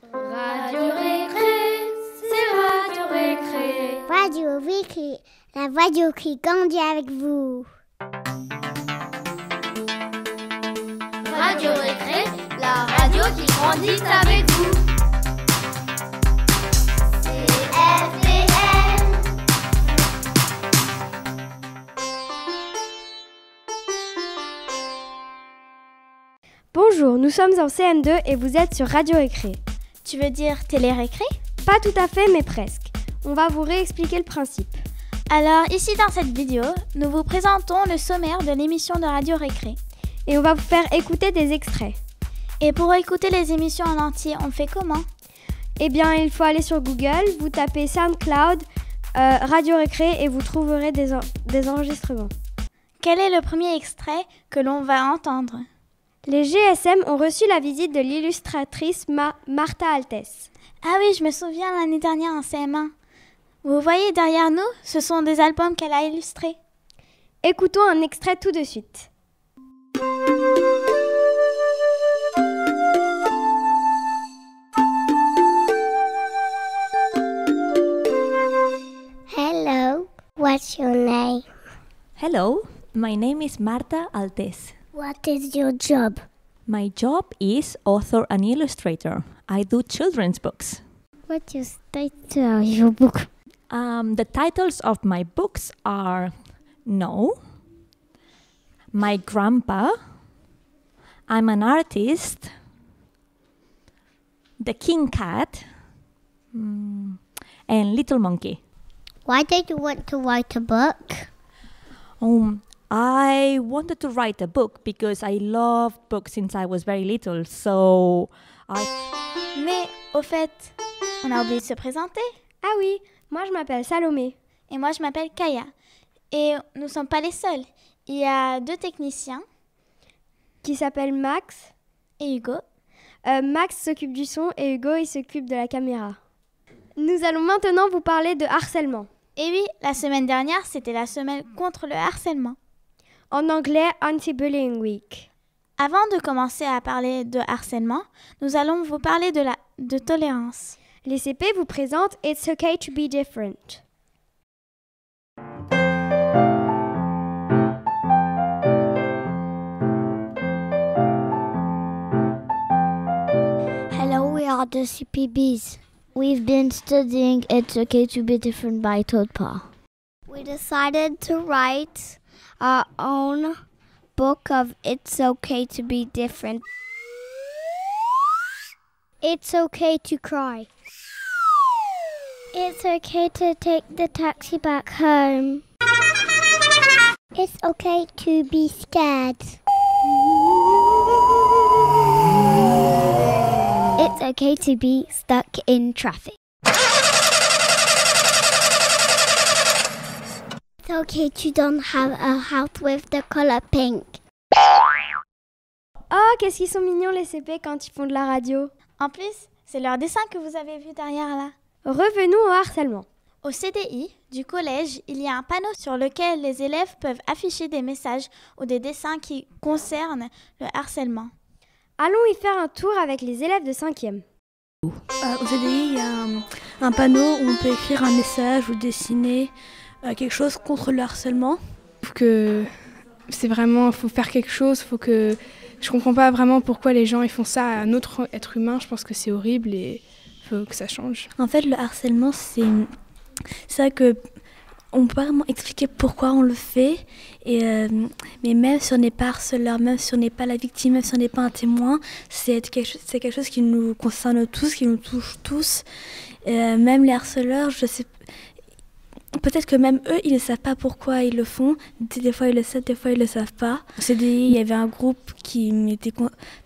Radio Récré, c'est Radio Récré. Radio Récré, la radio qui grandit avec vous. Radio Récré, la radio qui grandit avec vous. Bonjour, nous sommes en CM2 et vous êtes sur Radio Récré. Tu veux dire télé-récré ? Pas tout à fait, mais presque. On va vous réexpliquer le principe. Alors, ici dans cette vidéo, nous vous présentons le sommaire de l'émission de Radio Récré. Et on va vous faire écouter des extraits. Et pour écouter les émissions en entier, on fait comment ? Eh bien, il faut aller sur Google, vous tapez SoundCloud, Radio Récré et vous trouverez des enregistrements. Quel est le premier extrait que l'on va entendre ? Les GSM ont reçu la visite de l'illustratrice Martha Altès. Ah oui, je me souviens l'année dernière en CM1. Vous voyez derrière nous, ce sont des albums qu'elle a illustrés. Écoutons un extrait tout de suite. Hello, what's your name? Hello, my name is Marta Altès. What is your job? My job is author and illustrator. I do children's books. What is the title of your book? The titles of my books are No, My Grandpa, I'm an Artist, The King Cat, and Little Monkey. Why did you want to write a book? I wanted to write a book because I loved books since I was very little, so Mais, au fait, on a oublié de se présenter. Ah oui, moi je m'appelle Salomé. Et moi, je m'appelle Kaya. Et nous ne sommes pas les seuls. Il y a 2 techniciens. Qui s'appelle Max. Et Hugo. Max s'occupe du son et Hugo il s'occupe de la caméra. Nous allons maintenant vous parler de harcèlement. Et oui, la semaine dernière, c'était la semaine contre le harcèlement. En anglais, Anti-Bullying Week. Avant de commencer à parler de harcèlement, nous allons vous parler de tolérance. Les CP vous présentent It's Okay to be different. Hello, we are the CPBs. We've been studying It's Okay to be different by Toadpa. We decided to write our own book of It's Okay to be different. It's okay to cry. It's okay to take the taxi back home. It's okay to be scared. It's okay to be stuck in traffic. It's okay to don't have a house with the color pink. Oh, qu'est-ce qu'ils sont mignons les CP quand ils font de la radio. En plus, c'est leur dessin que vous avez vu derrière là. Revenons au harcèlement. Au CDI du collège, il y a un panneau sur lequel les élèves peuvent afficher des messages ou des dessins qui concernent le harcèlement. Allons y faire un tour avec les élèves de 5e. Au CDI, il y a un panneau où on peut écrire un message ou dessiner quelque chose contre le harcèlement. Je trouve que c'est vraiment, faut faire quelque chose, je comprends pas vraiment pourquoi les gens ils font ça à un autre être humain, je pense que c'est horrible et il faut que ça change. En fait, le harcèlement, c'est ça que on peut pas vraiment expliquer pourquoi on le fait, mais même si on n'est pas harceleur, même si on n'est pas la victime, même si on n'est pas un témoin, c'est quelque chose qui nous concerne tous, qui nous touche tous. Même les harceleurs, je sais, peut-être que même eux, ils ne savent pas pourquoi ils le font. Des fois, ils le savent, des fois, ils ne le savent pas. Au CDI, il y avait un groupe qui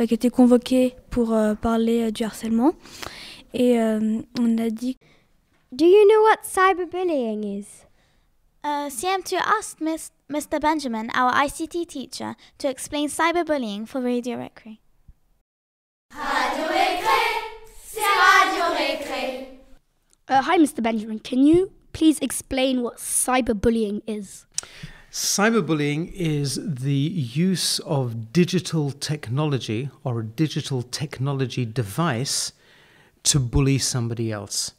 était convoqué pour parler du harcèlement. Et on a dit... Do you know what cyberbullying is? CM2 asked Mr. Benjamin, our ICT teacher, to explain cyberbullying for Radio Récré. Radio Récré, c'est Radio Récré. Hi, Mr. Benjamin. Can you please explain what cyberbullying is? Cyberbullying is the use of digital technology or a digital technology device to bully somebody else.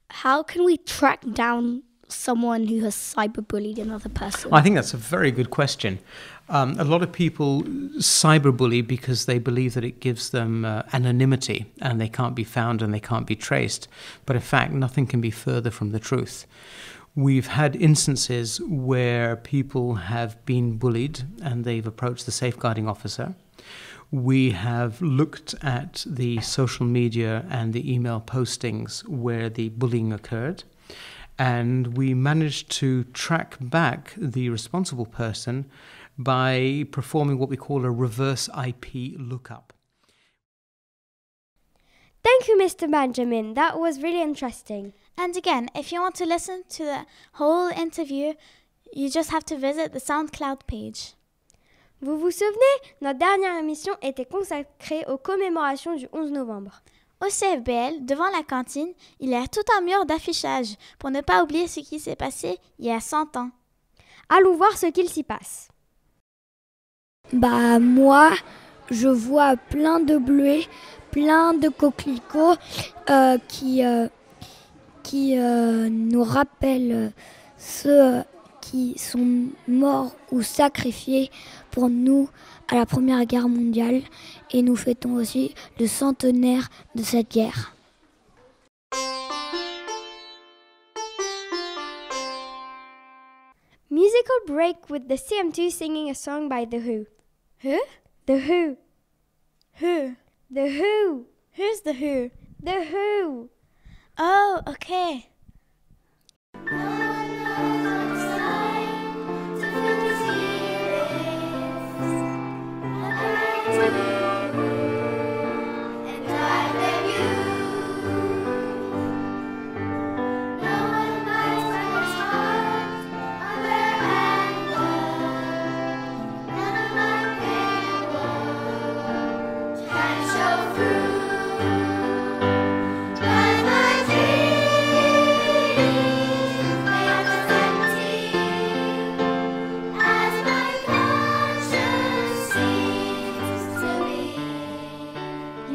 How can we track down someone who has cyberbullied another person? I think that's a very good question. A lot of people cyberbully because they believe that it gives them anonymity and they can't be found and they can't be traced. But in fact, nothing can be further from the truth. We've had instances where people have been bullied and they've approached the safeguarding officer. We have looked at the social media and the email postings where the bullying occurred, and we managed to track back the responsible person by performing what we call a reverse IP lookup. Thank you, Mr. Benjamin. That was really interesting. And again, if you want to listen to the whole interview, you just have to visit the SoundCloud page. Vous vous souvenez, notre dernière émission était consacrée aux commémorations du 11 novembre. Au CFBL, devant la cantine, il y a tout un mur d'affichage pour ne pas oublier ce qui s'est passé il y a 100 ans. Allons voir ce qu'il s'y passe. Bah moi, je vois plein de bleuets, plein de coquelicots qui nous rappellent ceux qui sont morts ou sacrifiés pour nous à la Première Guerre mondiale, et nous fêtons aussi le centenaire de cette guerre. Musical break with the CM2 singing a song by The Who. Who? The Who. Who? The Who. Who's The Who? The Who. Oh, okay.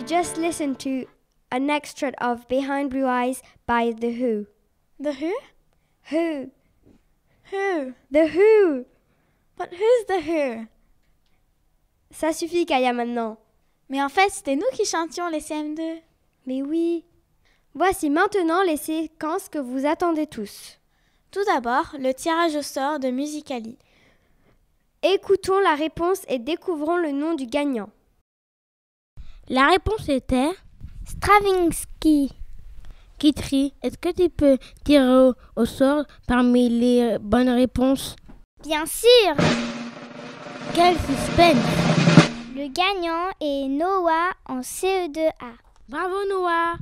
Just listen to an extract of Behind Blue Eyes by The Who. The Who? Who? Who? The Who. But who's The Who? Ça suffit, Kaya, maintenant. Mais en fait, c'était nous qui chantions les CM2. Mais oui. Voici maintenant les séquences que vous attendez tous. Tout d'abord, le tirage au sort de Musical.ly. Écoutons la réponse et découvrons le nom du gagnant. La réponse était Stravinsky. Kitri. Est-ce que tu peux tirer au sort parmi les bonnes réponses? Bien sûr. Quel suspense! Le gagnant est Noah en CE2A. Bravo Noah!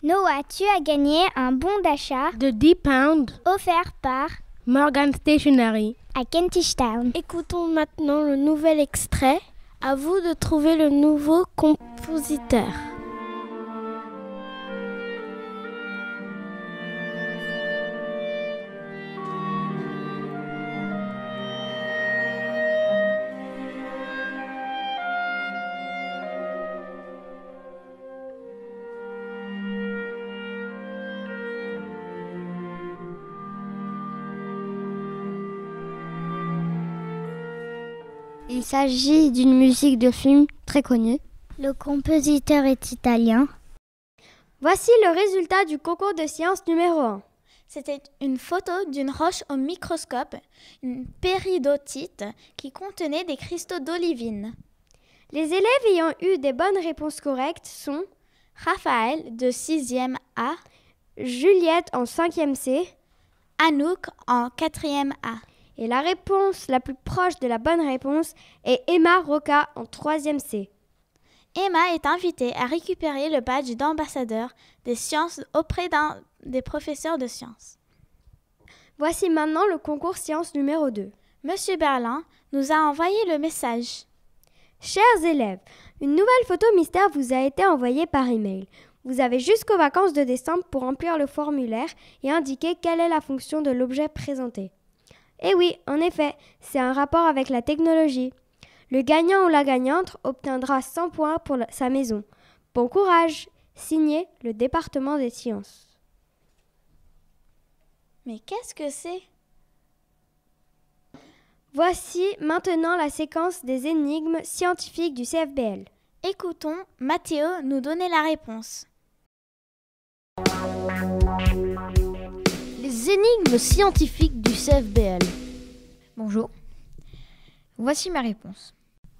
Noah, tu as gagné un bon d'achat de 10 pounds offert par Morgan Stationery à Kentish Town. Écoutons maintenant le nouvel extrait. À vous de trouver le nouveau compositeur. Il s'agit d'une musique de film très connue. Le compositeur est italien. Voici le résultat du concours de sciences numéro 1. C'était une photo d'une roche au microscope, une péridotite qui contenait des cristaux d'olivine. Les élèves ayant eu des bonnes réponses correctes sont Raphaël de 6e A, Juliette en 5e C, Anouk en 4e A. Et la réponse la plus proche de la bonne réponse est Emma Roca en 3e C. Emma est invitée à récupérer le badge d'ambassadeur des sciences auprès d'un des professeurs de sciences. Voici maintenant le concours sciences numéro 2. Monsieur Berlin nous a envoyé le message. Chers élèves, une nouvelle photo mystère vous a été envoyée par email. Vous avez jusqu'aux vacances de décembre pour remplir le formulaire et indiquer quelle est la fonction de l'objet présenté. Et oui, en effet, c'est un rapport avec la technologie. Le gagnant ou la gagnante obtiendra 100 points pour sa maison. Bon courage! Signé le département des sciences. Mais qu'est-ce que c'est? Voici maintenant la séquence des énigmes scientifiques du CFBL. Écoutons Mathéo nous donner la réponse. Les énigmes scientifiques du CFBL. Bonjour. Voici ma réponse.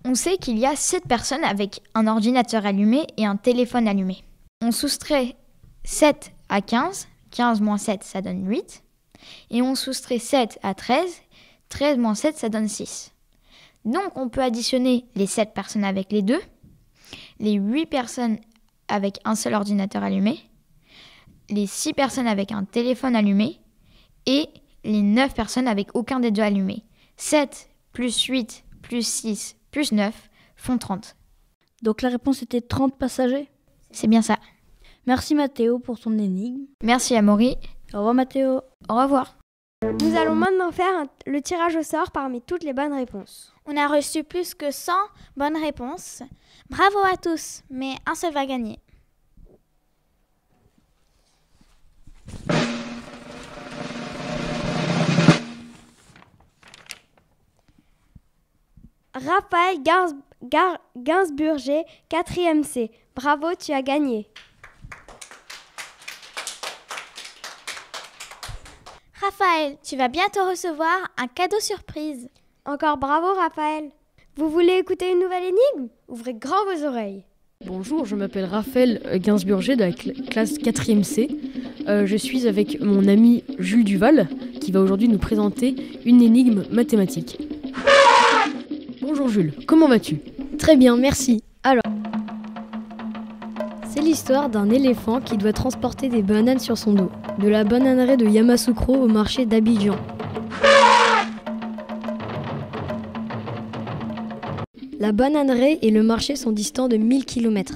On sait qu'il y a 7 personnes avec un ordinateur allumé et un téléphone allumé. On soustrait 7 à 15, 15 moins 7 ça donne 8, et on soustrait 7 à 13, 13 moins 7 ça donne 6. Donc on peut additionner les 7 personnes avec les 2, les 8 personnes avec un seul ordinateur allumé, les 6 personnes avec un téléphone allumé, et les 9 personnes avec aucun des deux allumés. 7 plus 8 plus 6 plus 9 font 30. Donc la réponse était 30 passagers? C'est bien ça. Merci Mathéo pour ton énigme. Merci Amaury. Au revoir Mathéo. Au revoir. Nous allons maintenant faire le tirage au sort parmi toutes les bonnes réponses. On a reçu plus que 100 bonnes réponses. Bravo à tous, mais un seul va gagner. Raphaël Gainsburger, 4e C. Bravo, tu as gagné. Raphaël, tu vas bientôt recevoir un cadeau surprise. Encore bravo Raphaël. Vous voulez écouter une nouvelle énigme? Ouvrez grand vos oreilles. Bonjour, je m'appelle Raphaël Gainsburger de la classe 4e C. Je suis avec mon ami Jules Duval qui va aujourd'hui nous présenter une énigme mathématique. Bonjour Jules, comment vas-tu? Très bien, merci. Alors, c'est l'histoire d'un éléphant qui doit transporter des bananes sur son dos, de la bananeraie de Yamoussoukro au marché d'Abidjan. La bananeraie et le marché sont distants de 1000 km.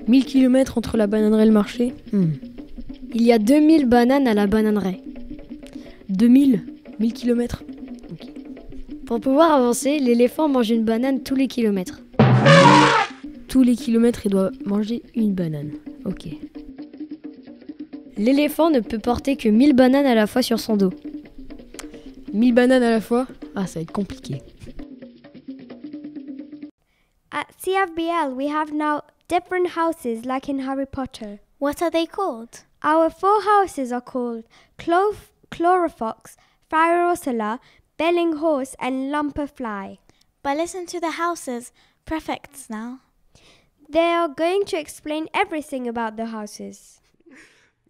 1000 km entre la bananeraie et le marché? Il y a 2000 bananes à la bananeraie. 1000 km? Pour pouvoir avancer, l'éléphant mange une banane tous les kilomètres. Tous les kilomètres, il doit manger une banane. Ok. L'éléphant ne peut porter que 1000 bananes à la fois sur son dos. 1000 bananes à la fois? Ah, ça va être compliqué. At CFBL, we have now different houses like in Harry Potter. What are they called? Our 4 houses are called Chlorofox, Phyrosola, Belling Horse and Lumperfly. But listen to the houses, prefects now. They are going to explain everything about the houses.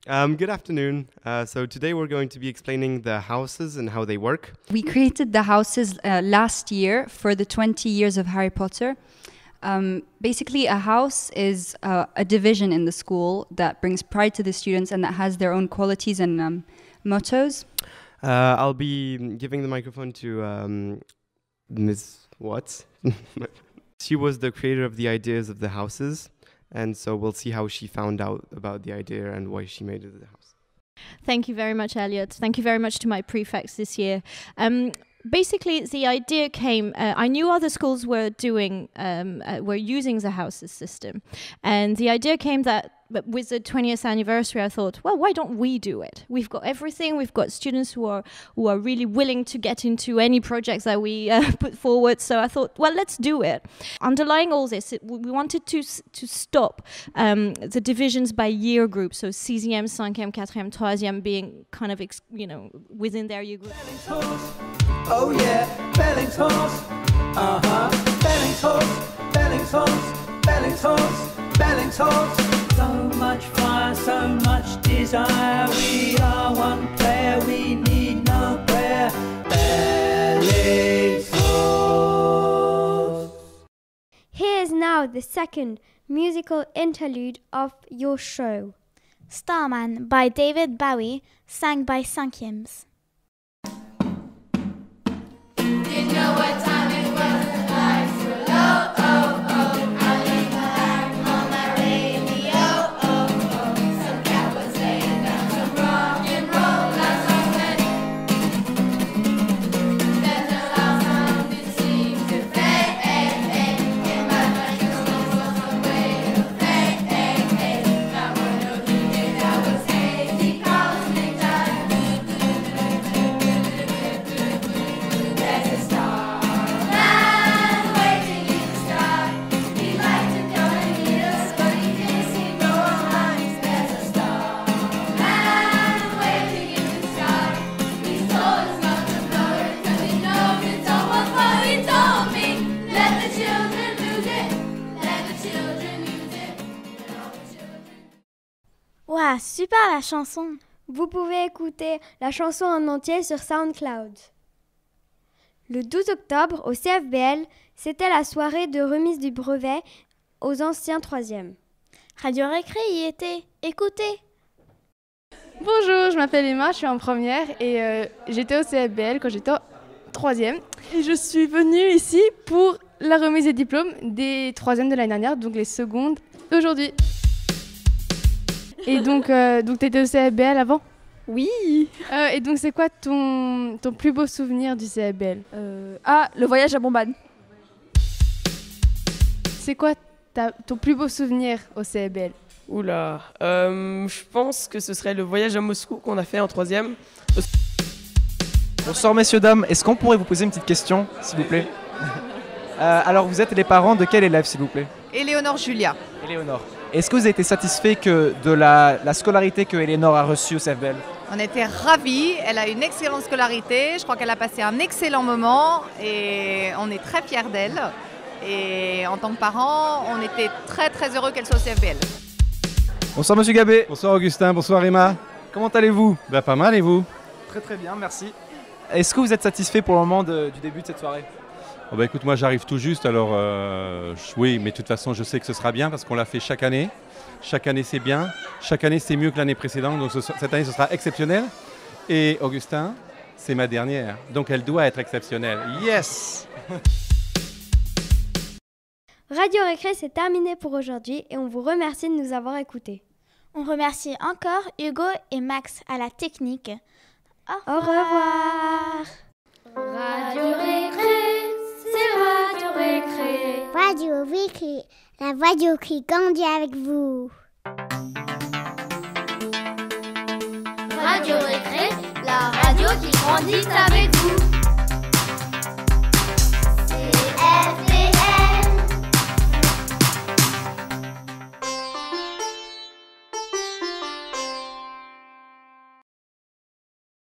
Good afternoon. So today we're going to be explaining the houses and how they work. We created the houses last year for the 20 years of Harry Potter. Basically, a house is a division in the school that brings pride to the students and that has their own qualities and mottos. I'll be giving the microphone to Ms. Watts. She was the creator of the ideas of the houses, and so we'll see how she found out about the idea and why she made it the house. Thank you very much, Elliot. Thank you very much to my prefects this year. Basically, the idea came. I knew other schools were doing, were using the houses system, and the idea came that with the 20th anniversary, I thought, well, why don't we do it? We've got everything. We've got students who are really willing to get into any projects that we put forward. So I thought, well, let's do it. Underlying all this, we wanted to stop the divisions by year group. So 6e, 5e, 4e, 3e being kind of, within their year group. Oh yeah, Belling's horse, Belling's horse, Belling's horse, Belling's horse, Belling's horse. So much fire, so much desire. We are one player, we need no prayer. Belling's horse. Here is now the second musical interlude of your show. Starman by David Bowie, sang by 5ems. You know what time it was, the lights were low, oh, oh. I leaned back on that radio, oh, oh. Some cat was laying down some rock and roll last night. Then the last time it seems Ah, super la chanson. Vous pouvez écouter la chanson en entier sur SoundCloud. Le 12 octobre, au CFBL, c'était la soirée de remise du brevet aux anciens 3e. Radio Récré y était. Écoutez. Bonjour, je m'appelle Emma, je suis en première et j'étais au CFBL quand j'étais en 3e. Et je suis venue ici pour la remise des diplômes des 3e de l'année dernière, donc les secondes d'aujourd'hui. Et donc tu étais au CFBL avant ? Oui. Et donc c'est quoi ton plus beau souvenir du CFBL ? Le voyage à Bombane. C'est quoi ton plus beau souvenir au CFBL ? Oula, je pense que ce serait le voyage à Moscou qu'on a fait en 3e. Bonsoir messieurs, dames, est-ce qu'on pourrait vous poser une petite question, s'il vous plaît ? Alors vous êtes les parents de quel élève, s'il vous plaît ? Éléonore Julia. Éléonore. Est-ce que vous avez été satisfait de la scolarité que Éléonore a reçue au CFBL ? On était ravis, elle a une excellente scolarité, je crois qu'elle a passé un excellent moment et on est très fiers d'elle. Et en tant que parents, on était très très heureux qu'elle soit au CFBL. Bonsoir monsieur Gabé. Bonsoir Augustin, bonsoir Emma. Comment allez-vous ? Pas mal et vous ? Très très bien, merci. Est-ce que vous êtes satisfait pour le moment du début de cette soirée ? Écoute, moi j'arrive tout juste, alors oui, mais de toute façon je sais que ce sera bien parce qu'on l'a fait chaque année. Chaque année c'est bien, chaque année c'est mieux que l'année précédente, donc cette année ce sera exceptionnel. Et Augustin, c'est ma dernière, donc elle doit être exceptionnelle. Yes. Radio Récré, c'est terminé pour aujourd'hui et on vous remercie de nous avoir écoutés. On remercie encore Hugo et Max à la technique. Au revoir. Radio Récré, c'est Radio Récré. Radio Récré, la radio qui grandit avec vous. Radio Récré, la radio qui grandit avec